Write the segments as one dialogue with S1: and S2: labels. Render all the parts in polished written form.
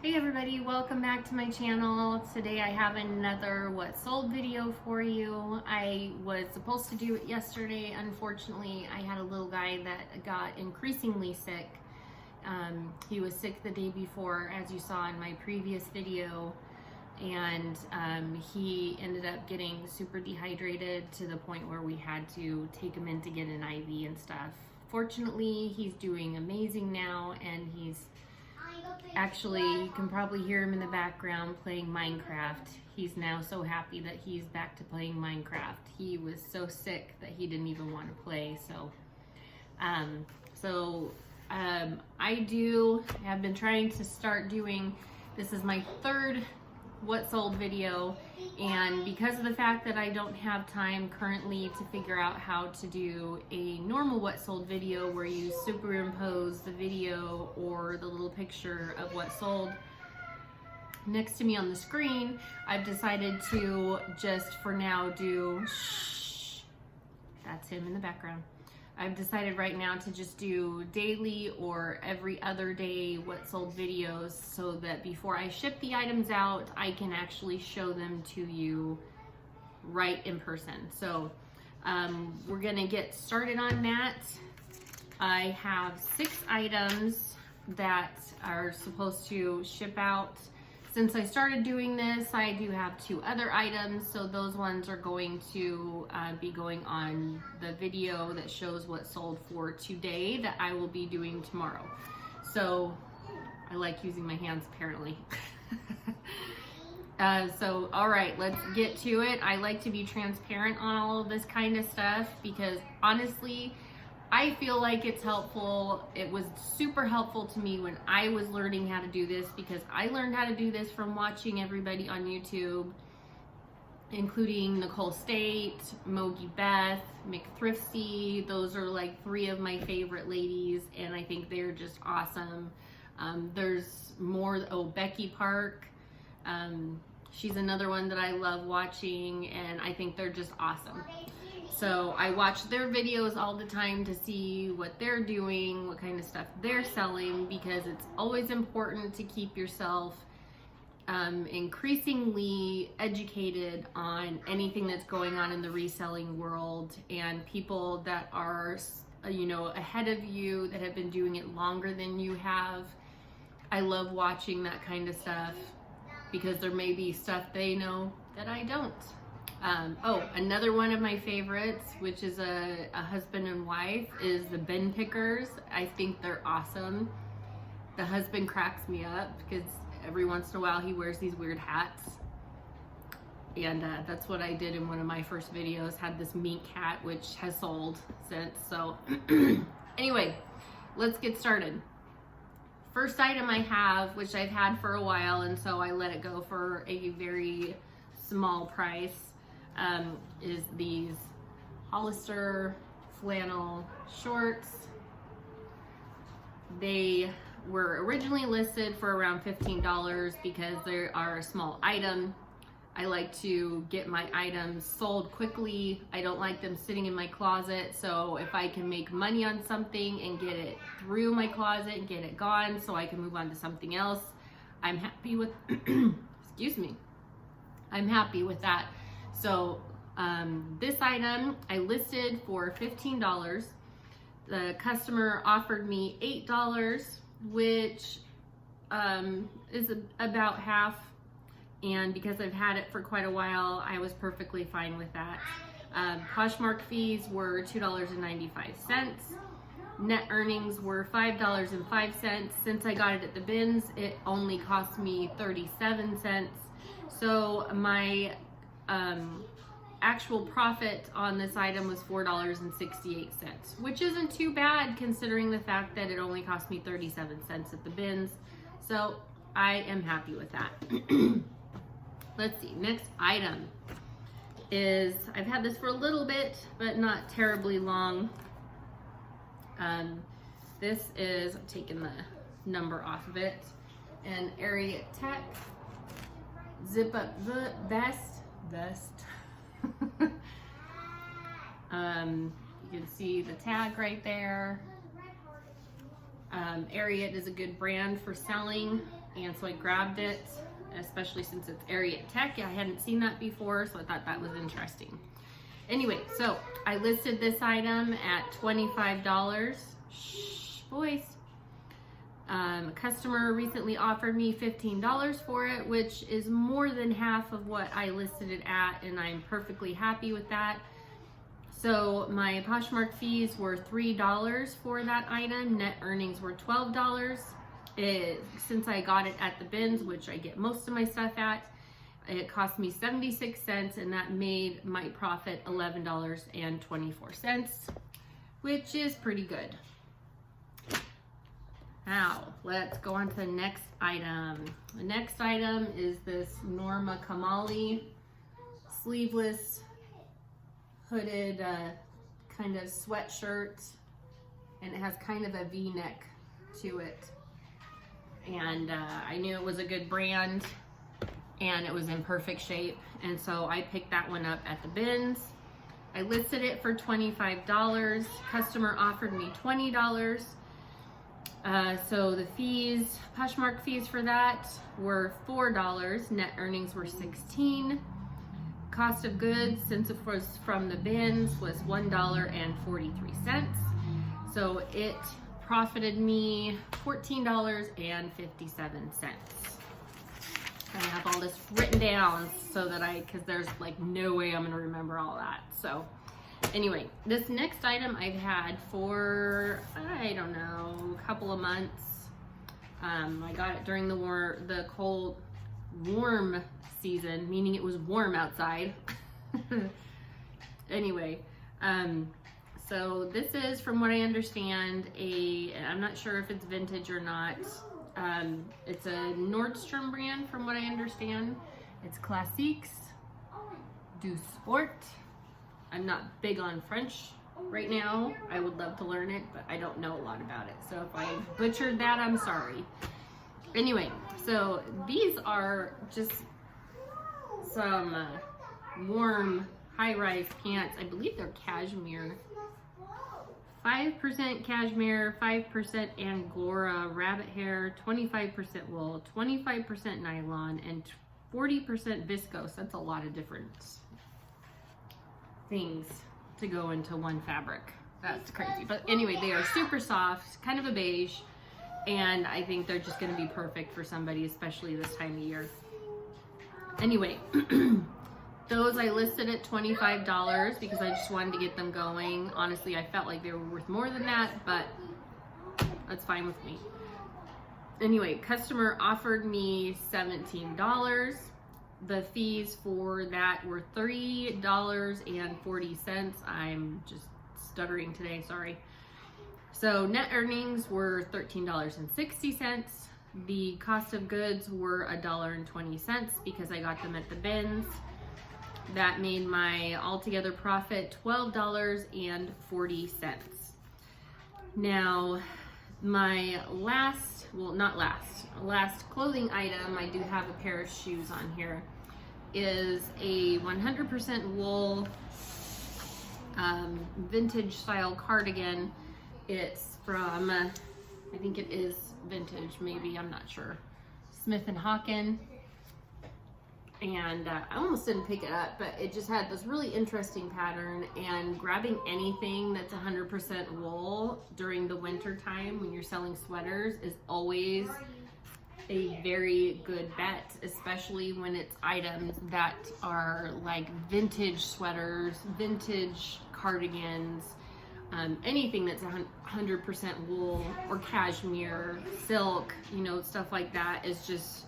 S1: Hey everybody, welcome back to my channel. Today I have another what sold video for you. I was supposed to do it yesterday. Unfortunately, I had a little guy that got increasingly sick. He was sick the day before, as you saw in my previous video, and he ended up getting super dehydrated to the point where we had to take him in to get an IV and stuff. Fortunately, he's doing amazing now, and he's actually, you can probably hear him in the background playing Minecraft. He's now so happy that he's back to playing Minecraft. He was so sick that he didn't even want to play. I have been trying to start doing, this is my third what sold video, and because of the fact that I don't have time currently to figure out how to do a normal what sold video where you superimpose the video or the little picture of what sold next to me on the screen, I've decided to just for now do, shh, that's him in the background. I've decided right now to just do daily or every other day what sold videos so that before I ship the items out, I can actually show them to you right in person. So we're gonna get started on that. I have 6 items that are supposed to ship out. Since I started doing this, I do have 2 other items, so those ones are going to be going on the video that shows what sold for today that I will be doing tomorrow. So I like using my hands apparently. All right, let's get to it. I like to be transparent on all of this kind of stuff because honestly, I feel like it's helpful. It was super helpful to me when I was learning how to do this because I learned how to do this from watching everybody on YouTube, including Nicole State, Mogi Beth, McThrifty. Those are like 3 of my favorite ladies, and I think they're just awesome. There's more, Becky Park. She's another one that I love watching, and I think they're just awesome. So I watch their videos all the time to see what they're doing, what kind of stuff they're selling, because it's always important to keep yourself increasingly educated on anything that's going on in the reselling world and people that are, ahead of you, that have been doing it longer than you have. I love watching that kind of stuff because there may be stuff they know that I don't. Another one of my favorites, which is a husband and wife, is the bin pickers. I think they're awesome. The husband cracks me up because every once in a while he wears these weird hats. And that's what I did in one of my first videos, had this mink hat, which has sold since. So anyway, let's get started. First item I have, which I've had for a while, and so I let it go for a very small price, is these Hollister flannel shorts. They were originally listed for around $15 because they are a small item. I like to get my items sold quickly. I don't like them sitting in my closet, so if I can make money on something and get it through my closet and get it gone so I can move on to something else, I'm happy with excuse me, I'm happy with that. So this item I listed for $15. The customer offered me $8, which is about half. And because I've had it for quite a while, I was perfectly fine with that. Poshmark fees were $2.95. Net earnings were $5.05. Since I got it at the bins, it only cost me 37 cents. So my actual profit on this item was $4.68, which isn't too bad considering the fact that it only cost me 37 cents at the bins. So I am happy with that. Let's see, next item is, I've had this for a little bit, but not terribly long. This is, I'm taking the number off of it, an Ariat Tech zip up vest. You can see the tag right there. Ariat is a good brand for selling And so I grabbed it, especially since it's Ariat Tech. I hadn't seen that before, so I thought that was interesting. Anyway, so I listed this item at $25. Shh, boys. A customer recently offered me $15 for it, which is more than half of what I listed it at, and I'm perfectly happy with that. So my Poshmark fees were $3 for that item. Net earnings were $12. Since I got it at the bins, which I get most of my stuff at, it cost me 76 cents, and that made my profit $11.24, which is pretty good. Now, let's go on to the next item. The next item is this Norma Kamali sleeveless hooded kind of sweatshirt, and it has kind of a V-neck to it. And I knew it was a good brand and it was in perfect shape, and so I picked that one up at the bins. I listed it for $25. Customer offered me $20. So the fees, Poshmark fees for that were $4. Net earnings were $16. Cost of goods, since it was from the bins, was $1.43. So it profited me $14.57. I have all this written down so that because there's like no way I'm gonna remember all that. So anyway, this next item I've had for, I don't know, a couple of months. I got it during the warm season, meaning it was warm outside. Anyway, so this is, from what I understand, I'm not sure if it's vintage or not. It's a Nordstrom brand, from what I understand. It's Classiques du Sport. I'm not big on French right now. I would love to learn it, but I don't know a lot about it. So if I butchered that, I'm sorry. Anyway, so these are just some warm high-rise pants. I believe they're cashmere. 5% cashmere, 5% Angora rabbit hair, 25% wool, 25% nylon, and 40% viscose. That's a lot of different things to go into one fabric. That's crazy. But anyway, they are super soft, kind of a beige, and I think they're just going to be perfect for somebody, especially this time of year. Anyway, those I listed at $25 because I just wanted to get them going. Honestly, I felt like they were worth more than that, but that's fine with me. Anyway, customer offered me $17. The fees for that were $3.40. I'm just stuttering today, sorry. So net earnings were $13.60. The cost of goods were $1.20 because I got them at the bins. That made my altogether profit $12.40. Now, my last clothing item, I do have a pair of shoes on here, is a 100% wool vintage style cardigan. It's from, I think it is vintage, maybe, I'm not sure, Smith & Hawken. And I almost didn't pick it up, but it just had this really interesting pattern, and grabbing anything that's 100% wool during the winter time when you're selling sweaters is always a very good bet, especially when it's items that are like vintage sweaters, vintage cardigans, anything that's 100% wool or cashmere, silk, you know, stuff like that is just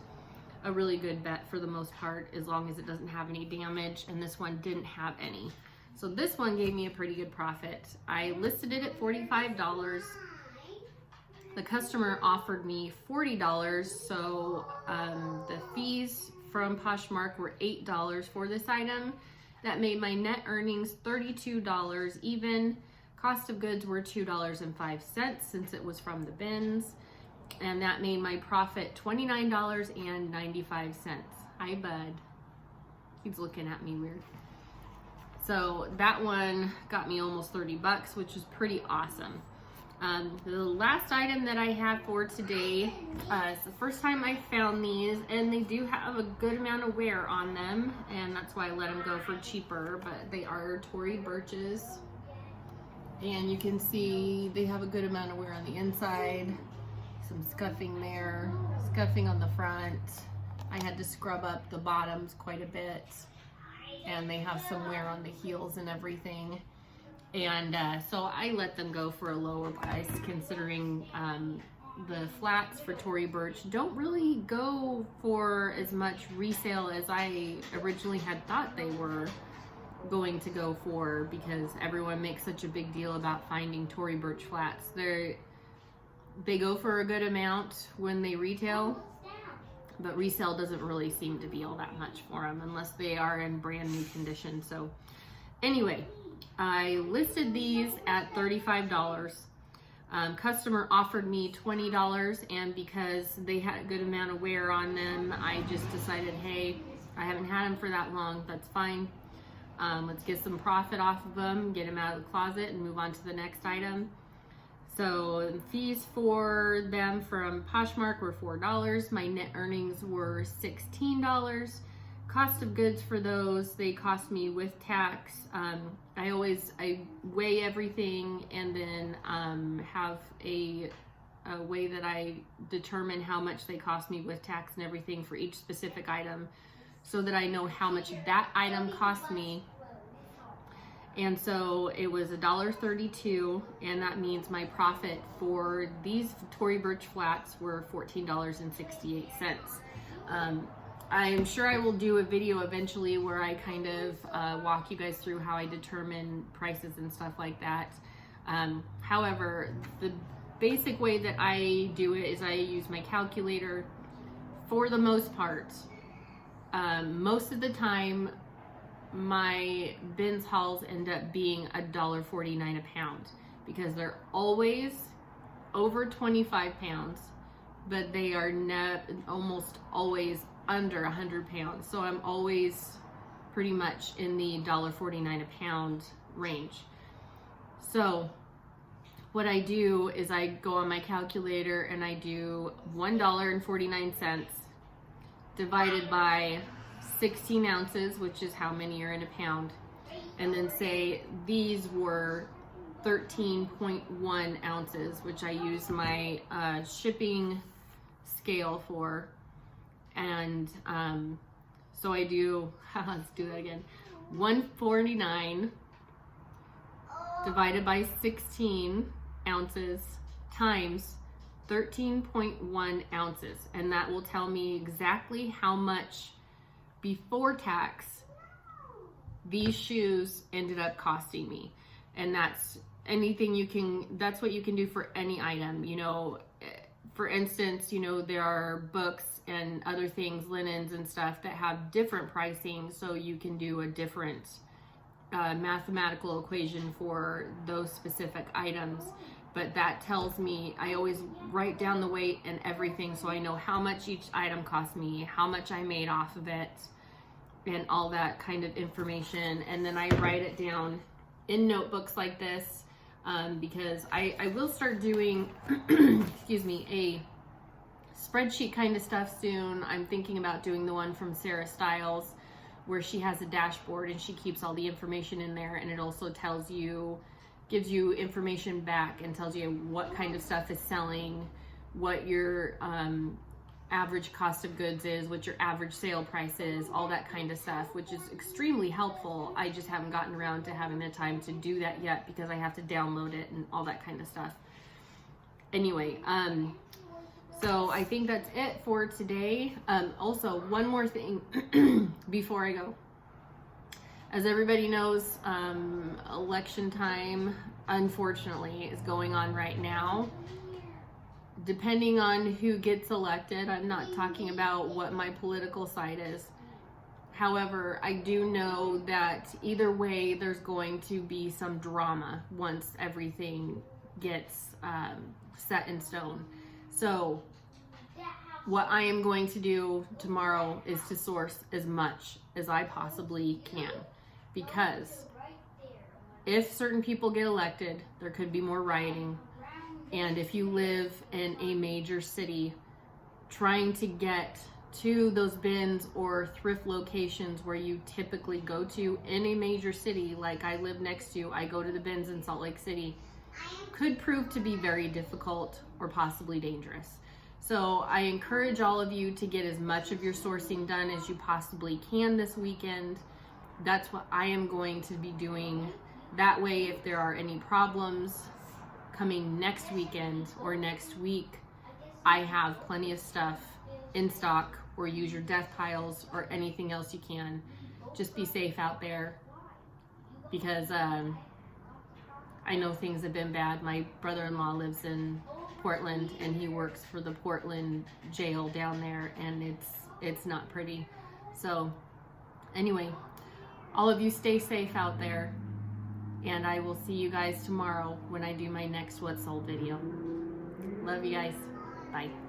S1: a really good bet for the most part, as long as it doesn't have any damage, and this one didn't have any. So this one gave me a pretty good profit. I listed it at $45. The customer offered me $40, so the fees from Poshmark were $8 for this item. That made my net earnings $32 even. Cost of goods were $2.05 since it was from the bins. And that made my profit $29.95. Hi, bud. He's looking at me weird. So that one got me almost 30 bucks, which is pretty awesome. The last item that I have for today, it's the first time I found these, and they do have a good amount of wear on them, and that's why I let them go for cheaper, but they are Tory Burches. And you can see they have a good amount of wear on the inside, some scuffing there, scuffing on the front. I had to scrub up the bottoms quite a bit, and they have some wear on the heels and everything. And so I let them go for a lower price, considering the flats for Tory Burch don't really go for as much resale as I originally had thought they were going to go for, because everyone makes such a big deal about finding Tory Burch flats. They go for a good amount when they retail, but resale doesn't really seem to be all that much for them unless they are in brand new condition. So anyway, I listed these at $35. Customer offered me $20, and because they had a good amount of wear on them, I just decided, hey, I haven't had them for that long, that's fine. Let's get some profit off of them, get them out of the closet, and move on to the next item. So fees for them from Poshmark were $4. My net earnings were $16. Cost of goods for those, they cost me with tax. I weigh everything, and then have a way that I determine how much they cost me with tax and everything for each specific item, so that I know how much that item cost me. And so it was $1.32, and that means my profit for these Tory Burch flats were $14.68. I'm sure I will do a video eventually where I kind of walk you guys through how I determine prices and stuff like that. However, the basic way that I do it is I use my calculator for the most part. Most of the time, my bins hauls end up being $1.49 a pound, because they're always over 25 pounds, but they are almost always under 100 pounds. So I'm always pretty much in the $1.49 a pound range. So what I do is I go on my calculator and I do $1.49 divided by 16 ounces, which is how many are in a pound, and then say these were 13.1 ounces, which I use my shipping scale for. And so I do, let's do that again, 149 divided by 16 ounces times 13.1 ounces, and that will tell me exactly how much before tax these shoes ended up costing me. And that's that's what you can do for any item. You know, for instance, you know, there are books and other things, linens and stuff, that have different pricing, so you can do a different mathematical equation for those specific items. But that tells me, I always write down the weight and everything, so I know how much each item cost me, how much I made off of it, and all that kind of information. And then I write it down in notebooks like this, because I will start doing excuse me, a spreadsheet kind of stuff soon. I'm thinking about doing the one from Sarah Stiles, where she has a dashboard and she keeps all the information in there, and it also tells you, gives you information back and tells you what kind of stuff is selling, what your average cost of goods is, what your average sale price is, all that kind of stuff, which is extremely helpful. I just haven't gotten around to having the time to do that yet, because I have to download it and all that kind of stuff. Anyway, so I think that's it for today. Also, one more thing before I go. As everybody knows, election time, unfortunately, is going on right now. Depending on who gets elected, I'm not talking about what my political side is. However, I do know that either way, there's going to be some drama once everything gets set in stone. So what I am going to do tomorrow is to source as much as I possibly can, because if certain people get elected, there could be more rioting. And if you live in a major city, trying to get to those bins or thrift locations where you typically go to in a major city, like I live next to, I go to the bins in Salt Lake City, could prove to be very difficult or possibly dangerous. So I encourage all of you to get as much of your sourcing done as you possibly can this weekend. That's what I am going to be doing. That way, if there are any problems coming next weekend or next week, I have plenty of stuff in stock, or use your death piles or anything else you can. Just be safe out there, because I know things have been bad. My brother-in-law lives in Portland and he works for the Portland jail down there, and it's not pretty. So anyway, all of you stay safe out there, and I will see you guys tomorrow when I do my next What Sold video. Love you guys. Bye.